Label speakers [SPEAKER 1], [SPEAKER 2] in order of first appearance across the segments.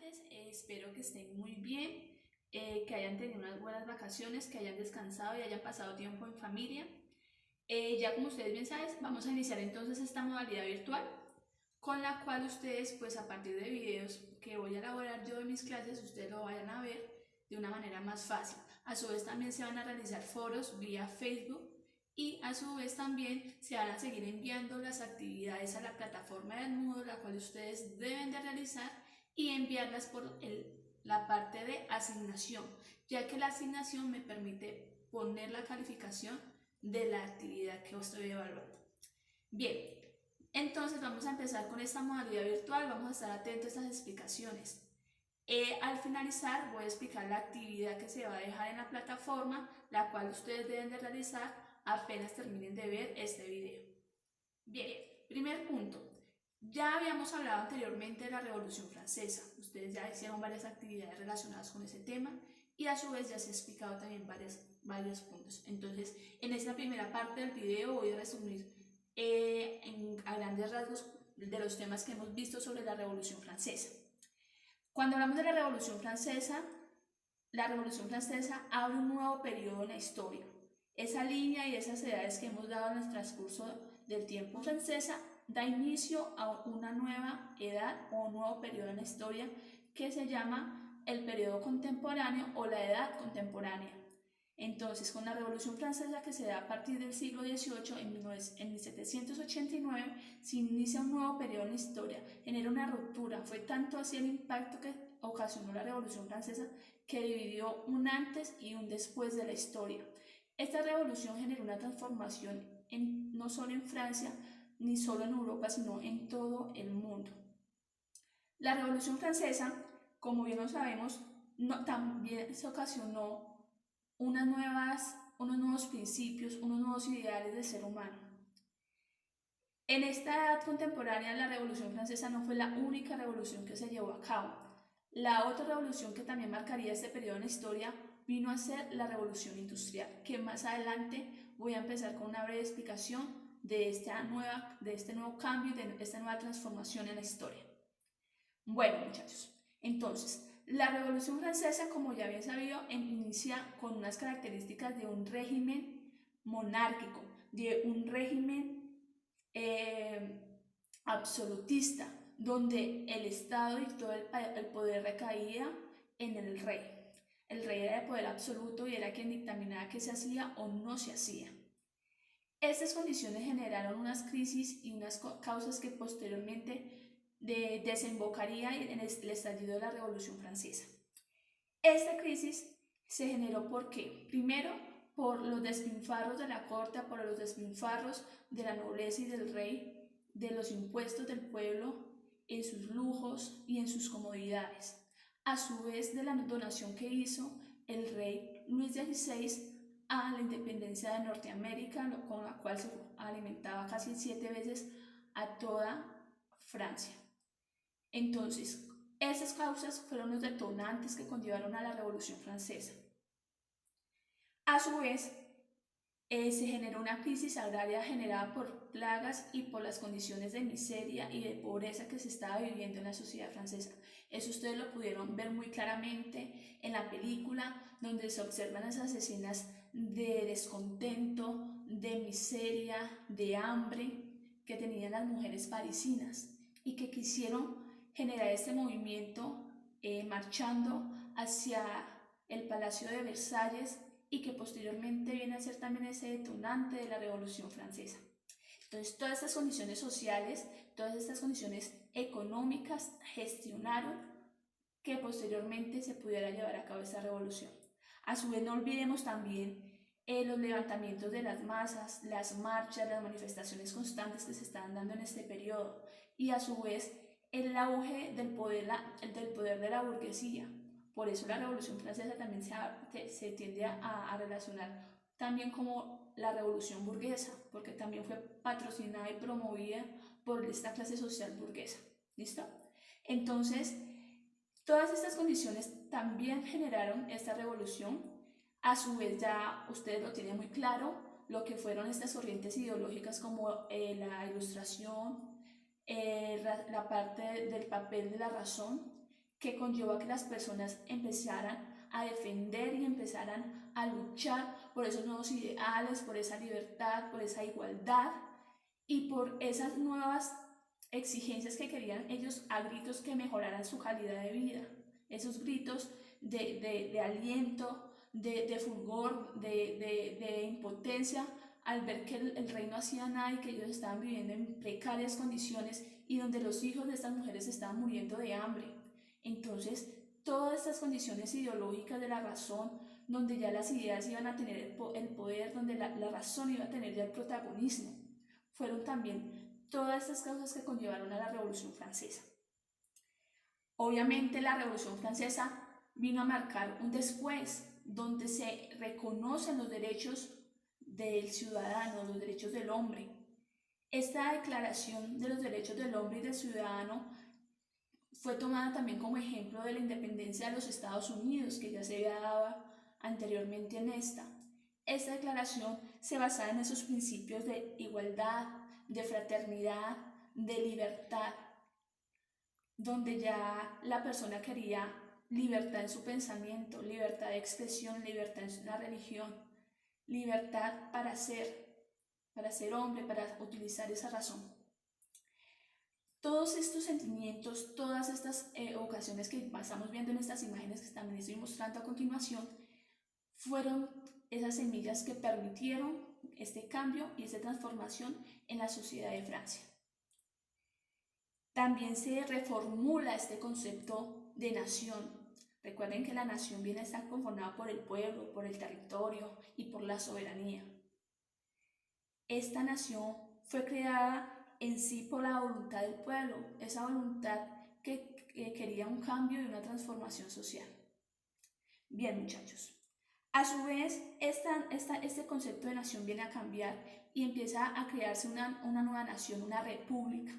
[SPEAKER 1] tardes, espero que estén muy bien, que hayan tenido unas buenas vacaciones, que hayan descansado y hayan pasado tiempo en familia. Ya como ustedes bien saben, vamos a iniciar entonces esta modalidad virtual con la cual ustedes, pues a partir de videos que voy a elaborar yo de mis clases, ustedes lo vayan a ver de una manera más fácil. A su vez también se van a realizar foros vía Facebook y a su vez también se van a seguir enviando las actividades a la plataforma del Moodle, la cual ustedes deben de realizar y enviarlas por la parte de asignación, ya que la asignación me permite poner la calificación de la actividad que estoy evaluando. Bien, entonces vamos a empezar con esta modalidad virtual, vamos a estar atentos a las explicaciones. Al finalizar voy a explicar la actividad que se va a dejar en la plataforma, la cual ustedes deben de realizar apenas terminen de ver este video. Bien, primer punto. Ya habíamos hablado anteriormente de la Revolución Francesa. Ustedes ya hicieron varias actividades relacionadas con ese tema y a su vez ya se ha explicado también varios puntos. Entonces, en esta primera parte del video voy a resumir a grandes rasgos de los temas que hemos visto sobre la Revolución Francesa. Cuando hablamos de la Revolución Francesa abre un nuevo periodo en la historia. Esa línea y esas edades que hemos dado en el transcurso del tiempo francesa da inicio a una nueva edad o un nuevo periodo en la historia que se llama el periodo contemporáneo o la edad contemporánea. Entonces, con la Revolución Francesa que se da a partir del siglo XVIII, en 1789, se inicia un nuevo periodo en la historia, genera una ruptura. Fue tanto así el impacto que ocasionó la Revolución Francesa que dividió un antes y un después de la historia. Esta revolución generó una transformación no solo en Francia, ni solo en Europa, sino en todo el mundo. La Revolución Francesa, como bien lo sabemos, también se ocasionó unos nuevos principios, unos nuevos ideales del ser humano. En esta edad contemporánea, la Revolución Francesa no fue la única revolución que se llevó a cabo. La otra revolución que también marcaría este periodo en la historia vino a ser la Revolución Industrial, que más adelante voy a empezar con una breve explicación de este nuevo cambio, de esta nueva transformación en la historia. Bueno, muchachos, entonces, la Revolución Francesa, como ya había sabido, inicia con unas características de un régimen monárquico, de un régimen absolutista, donde el Estado y todo el poder recaía en el rey. El rey era el poder absoluto y era quien dictaminaba qué se hacía o no se hacía. Estas condiciones generaron unas crisis y unas causas que posteriormente desembocaría en el estallido de la Revolución Francesa. Esta crisis se generó ¿por qué? Primero, por los despilfarros de la corte, por los despilfarros de la nobleza y del rey, de los impuestos del pueblo en sus lujos y en sus comodidades. A su vez de la donación que hizo el rey Luis XVI a la independencia de Norteamérica, con la cual se alimentaba casi 7 veces a toda Francia. Entonces, esas causas fueron los detonantes que conllevaron a la Revolución Francesa. A su vez, se generó una crisis agraria generada por plagas y por las condiciones de miseria y de pobreza que se estaba viviendo en la sociedad francesa. Eso ustedes lo pudieron ver muy claramente en la película, donde se observan esas escenas de descontento, de miseria, de hambre que tenían las mujeres parisinas y que quisieron generar este movimiento marchando hacia el Palacio de Versalles y que posteriormente viene a ser también ese detonante de la Revolución Francesa. Entonces, todas estas condiciones sociales, todas estas condiciones económicas gestionaron que posteriormente se pudiera llevar a cabo esta revolución. A su vez, no olvidemos también los levantamientos de las masas, las marchas, las manifestaciones constantes que se estaban dando en este periodo y a su vez el auge del poder de la burguesía. Por eso la Revolución Francesa también se tiende a relacionar también como la Revolución Burguesa, porque también fue patrocinada y promovida por esta clase social burguesa. ¿Listo? Entonces, todas estas condiciones también generaron esta revolución. A su vez, ya ustedes lo tienen muy claro, lo que fueron estas corrientes ideológicas como la Ilustración, la parte del papel de la razón, que conllevó a que las personas empezaran a defender y empezaran a luchar por esos nuevos ideales, por esa libertad, por esa igualdad y por esas nuevas exigencias que querían ellos a gritos que mejoraran su calidad de vida, esos gritos de aliento, de fulgor, de impotencia al ver que el rey no hacía nada y que ellos estaban viviendo en precarias condiciones y donde los hijos de estas mujeres estaban muriendo de hambre. Entonces, todas estas condiciones ideológicas de la razón, donde ya las ideas iban a tener el poder, donde la razón iba a tener ya el protagonismo, fueron también todas estas causas que conllevaron a la Revolución Francesa. Obviamente la Revolución Francesa vino a marcar un después, donde se reconocen los derechos del ciudadano, los derechos del hombre. Esta declaración de los derechos del hombre y del ciudadano fue tomada también como ejemplo de la independencia de los Estados Unidos, que ya se había dado anteriormente en esta. Esta declaración se basaba en esos principios de igualdad, de fraternidad, de libertad, donde ya la persona quería libertad en su pensamiento, libertad de expresión, libertad en la religión, libertad para ser hombre, para utilizar esa razón. Todos estos sentimientos, todas estas ocasiones que estamos viendo en estas imágenes que también estoy mostrando a continuación, fueron esas semillas que permitieron este cambio y esta transformación en la sociedad de Francia. También se reformula este concepto de nación. Recuerden que la nación viene a estar conformada por el pueblo, por el territorio y por la soberanía. Esta nación fue creada en sí por la voluntad del pueblo, esa voluntad que quería un cambio y una transformación social. Bien, muchachos. A su vez, este concepto de nación viene a cambiar y empieza a crearse una nueva nación, una república.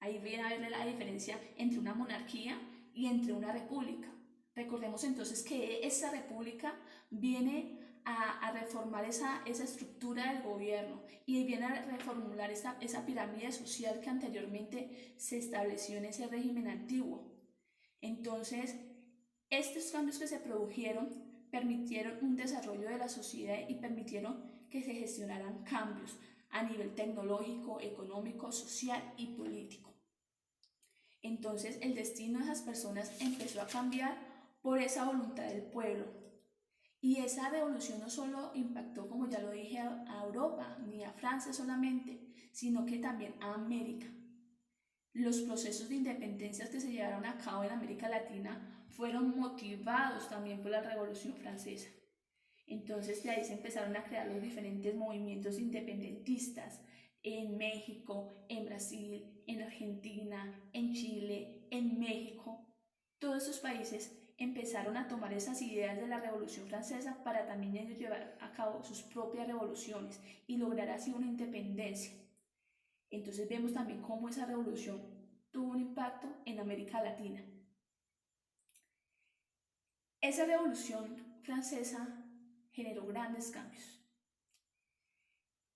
[SPEAKER 1] Ahí viene a ver la diferencia entre una monarquía y entre una república. Recordemos entonces que esa república viene a reformar esa estructura del gobierno y viene a reformular esa pirámide social que anteriormente se estableció en ese régimen antiguo. Entonces, estos cambios que se produjeron permitieron un desarrollo de la sociedad y permitieron que se gestionaran cambios a nivel tecnológico, económico, social y político. Entonces el destino de esas personas empezó a cambiar por esa voluntad del pueblo. Y esa revolución no solo impactó, como ya lo dije, a Europa, ni a Francia solamente, sino que también a América. Los procesos de independencia que se llevaron a cabo en América Latina fueron motivados también por la Revolución Francesa. Entonces de ahí se empezaron a crear los diferentes movimientos independentistas en México, en Brasil, en Argentina, en Chile, en México. Todos esos países empezaron a tomar esas ideas de la Revolución Francesa para también ellos llevar a cabo sus propias revoluciones y lograr así una independencia. Entonces vemos también cómo esa revolución tuvo un impacto en América Latina. Esa revolución francesa generó grandes cambios.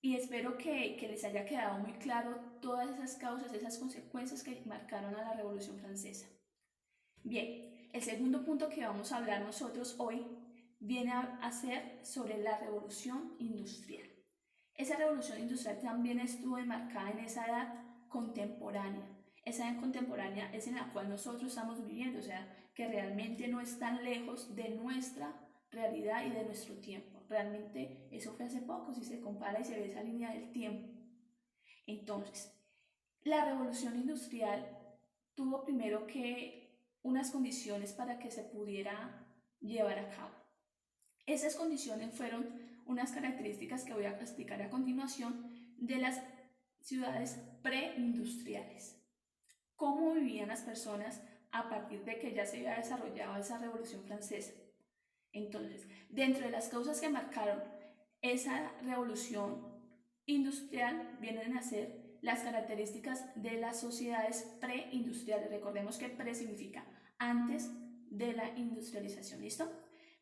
[SPEAKER 1] Y espero que les haya quedado muy claro todas esas causas, esas consecuencias que marcaron a la Revolución Francesa. Bien, el segundo punto que vamos a hablar nosotros hoy viene a ser sobre la Revolución Industrial. Esa revolución industrial también estuvo enmarcada en esa edad contemporánea. Esa edad contemporánea es en la cual nosotros estamos viviendo, o sea, que realmente no es tan lejos de nuestra realidad y de nuestro tiempo. Realmente eso fue hace poco, si se compara y se ve esa línea del tiempo. Entonces, la revolución industrial tuvo primero que unas condiciones para que se pudiera llevar a cabo. Esas condiciones fueron unas características que voy a explicar a continuación de las ciudades preindustriales. Cómo vivían las personas a partir de que ya se había desarrollado esa Revolución Francesa. Entonces, dentro de las causas que marcaron esa revolución industrial vienen a ser las características de las sociedades preindustriales. Recordemos que pre significa antes de la industrialización, ¿listo?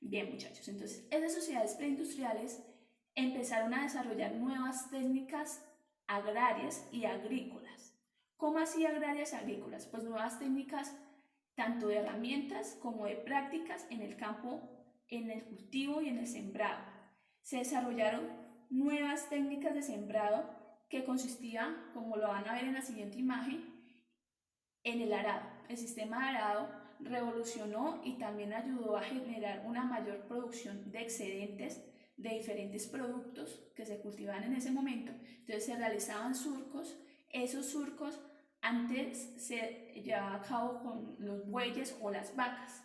[SPEAKER 1] Bien, muchachos, entonces esas sociedades preindustriales empezaron a desarrollar nuevas técnicas agrarias y agrícolas. ¿Cómo así agrarias y agrícolas? Pues nuevas técnicas tanto de herramientas como de prácticas en el campo, en el cultivo y en el sembrado. Se desarrollaron nuevas técnicas de sembrado que consistían, como lo van a ver en la siguiente imagen, en el arado. El sistema de arado revolucionó y también ayudó a generar una mayor producción de excedentes de diferentes productos que se cultivaban en ese momento. Entonces se realizaban surcos. Esos surcos antes se llevaba a cabo con los bueyes o las vacas.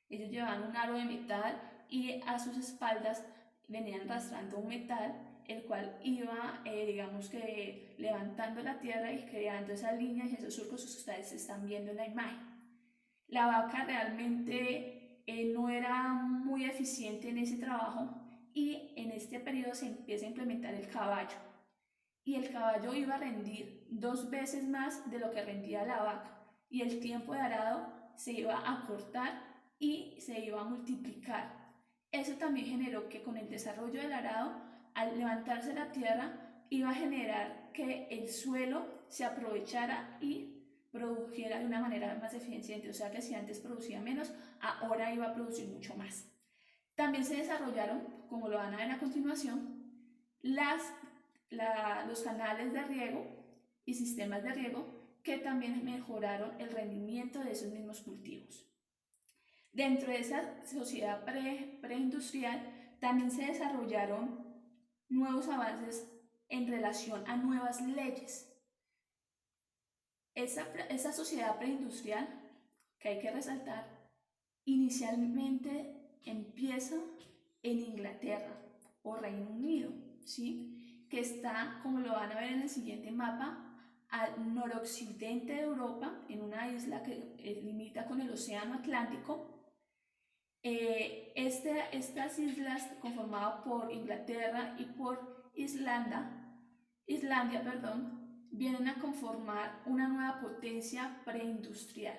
[SPEAKER 1] Ellos llevaban un aro de metal y a sus espaldas venían arrastrando un metal, el cual iba, digamos que levantando la tierra y creando esas líneas y esos surcos que ustedes están viendo en la imagen. La vaca realmente no era muy eficiente en ese trabajo y en este periodo se empieza a implementar el caballo. Y el caballo iba a rendir 2 veces más de lo que rendía la vaca y el tiempo de arado se iba a cortar y se iba a multiplicar. Eso también generó que con el desarrollo del arado, al levantarse la tierra, iba a generar que el suelo se aprovechara y produjera de una manera más eficiente. O sea que si antes producía menos, ahora iba a producir mucho más. También se desarrollaron, como lo van a ver a continuación, los canales de riego y sistemas de riego que también mejoraron el rendimiento de esos mismos cultivos. Dentro de esa sociedad preindustrial también se desarrollaron nuevos avances en relación a nuevas leyes. Esa sociedad preindustrial, que hay que resaltar, inicialmente empieza en Inglaterra o Reino Unido, ¿sí? Que está, como lo van a ver en el siguiente mapa, al noroccidente de Europa, en una isla que limita con el Océano Atlántico. Estas islas conformadas por Inglaterra y por Islandia, vienen a conformar una nueva potencia preindustrial.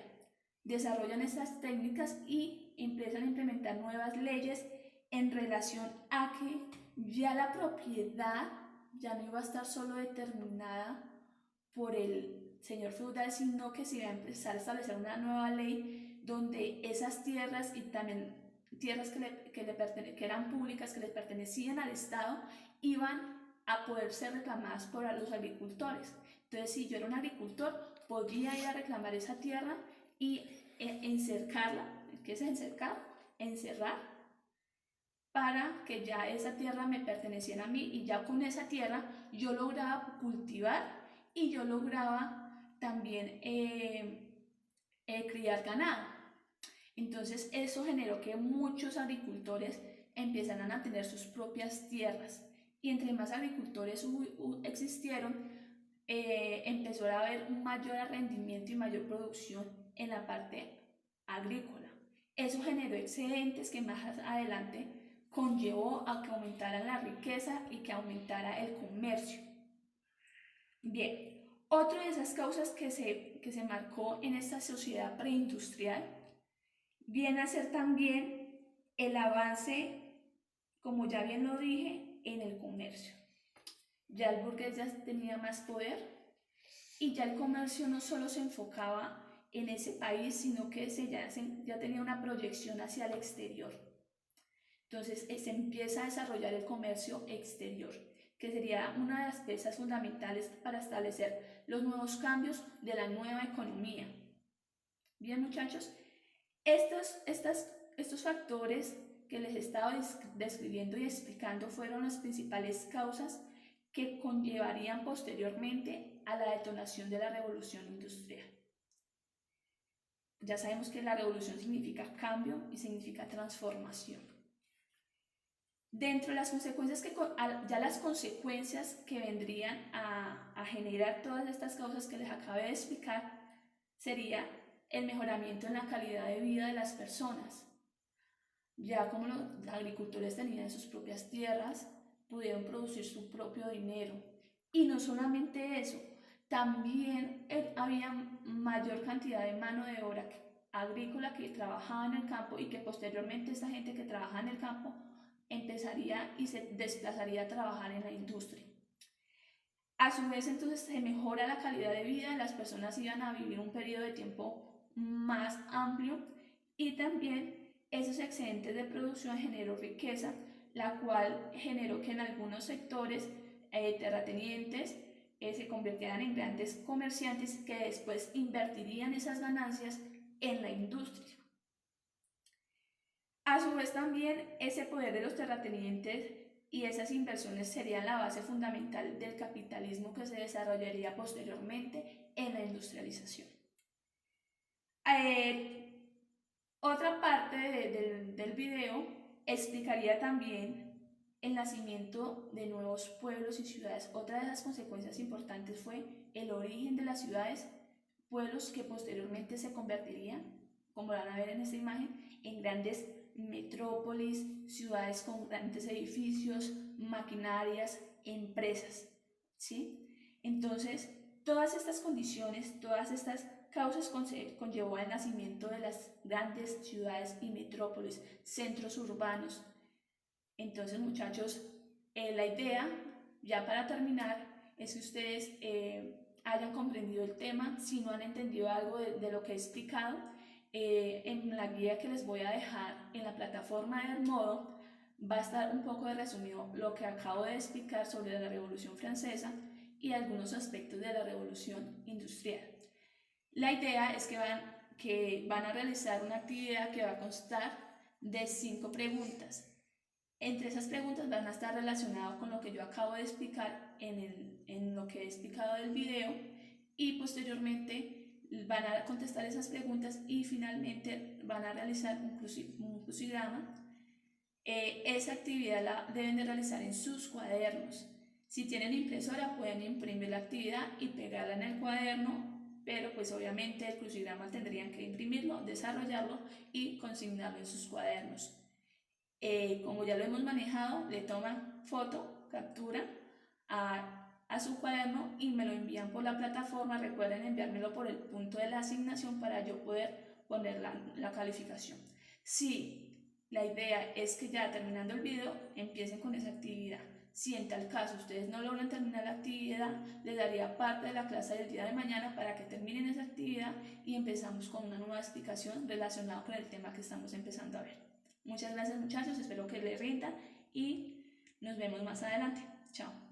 [SPEAKER 1] Desarrollan estas técnicas y empiezan a implementar nuevas leyes en relación a que ya la propiedad ya no iba a estar solo determinada por el señor feudal, sino que se iba a empezar a establecer una nueva ley donde esas tierras y también tierras que eran públicas, que le pertenecían al Estado, iban a poder ser reclamadas por los agricultores. Entonces, si yo era un agricultor, podía ir a reclamar esa tierra y encercarla. ¿Qué es encercar? Encerrar, para que ya esa tierra me perteneciera a mí y ya con esa tierra yo lograba cultivar y yo lograba también criar ganado. Entonces eso generó que muchos agricultores empezaran a tener sus propias tierras y entre más agricultores existieron, empezó a haber un mayor rendimiento y mayor producción en la parte agrícola. Eso generó excedentes que más adelante conllevó a que aumentara la riqueza y que aumentara el comercio. Bien, otra de esas causas que se marcó en esta sociedad preindustrial viene a ser también el avance, como ya bien lo dije, en el comercio. Ya el burgués ya tenía más poder y ya el comercio no solo se enfocaba en ese país, sino que ya tenía una proyección hacia el exterior. Entonces se empieza a desarrollar el comercio exterior, que sería una de las piezas fundamentales para establecer los nuevos cambios de la nueva economía. Bien, muchachos, estos factores que les estaba describiendo y explicando fueron las principales causas que conllevarían posteriormente a la detonación de la revolución industrial. Ya sabemos que la revolución significa cambio y significa transformación. Dentro de las consecuencias ya las consecuencias que vendrían a generar todas estas causas que les acabé de explicar sería el mejoramiento en la calidad de vida de las personas. Ya como los agricultores tenían sus propias tierras, pudieron producir su propio dinero. Y no solamente eso, también había mayor cantidad de mano de obra agrícola que trabajaba en el campo y que posteriormente esta gente que trabajaba en el campo empezaría y se desplazaría a trabajar en la industria. A su vez, entonces, se mejora la calidad de vida, las personas iban a vivir un periodo de tiempo más amplio, y también esos excedentes de producción generó riqueza, la cual generó que en algunos sectores terratenientes se convirtieran en grandes comerciantes que después invertirían esas ganancias en la industria. A su vez también ese poder de los terratenientes y esas inversiones serían la base fundamental del capitalismo que se desarrollaría posteriormente en la industrialización. Otra parte del video explicaría también el nacimiento de nuevos pueblos y ciudades. Otra de las consecuencias importantes fue el origen de las ciudades, pueblos que posteriormente se convertirían, como van a ver en esta imagen, en grandes metrópolis, ciudades con grandes edificios, maquinarias, empresas, ¿sí? Entonces, todas estas condiciones, todas estas causas conllevó al nacimiento de las grandes ciudades y metrópolis, centros urbanos. Entonces, muchachos, la idea, ya para terminar, es que ustedes hayan comprendido el tema. Si no han entendido algo de lo que he explicado, en la guía que les voy a dejar en la plataforma de Edmodo va a estar un poco de resumido lo que acabo de explicar sobre la Revolución Francesa y algunos aspectos de la Revolución Industrial. La idea es que van a realizar una actividad que va a constar de 5 preguntas. Entre esas preguntas van a estar relacionadas con lo que yo acabo de explicar en lo que he explicado del video, y posteriormente van a contestar esas preguntas y finalmente van a realizar un crucigrama. Esa actividad la deben de realizar en sus cuadernos. Si tienen impresora pueden imprimir la actividad y pegarla en el cuaderno, pero pues obviamente el crucigrama tendrían que imprimirlo, desarrollarlo y consignarlo en sus cuadernos. Como ya lo hemos manejado, le toman foto, captura a su cuaderno y me lo envían por la plataforma. Recuerden enviármelo por el punto de la asignación para yo poder poner la calificación. Sí, la idea es que ya terminando el video empiecen con esa actividad. Si en tal caso ustedes no logran terminar la actividad, les daría parte de la clase del día de mañana para que terminen esa actividad y empezamos con una nueva explicación relacionada con el tema que estamos empezando a ver. Muchas gracias, muchachos, espero que les rinda y nos vemos más adelante. Chao.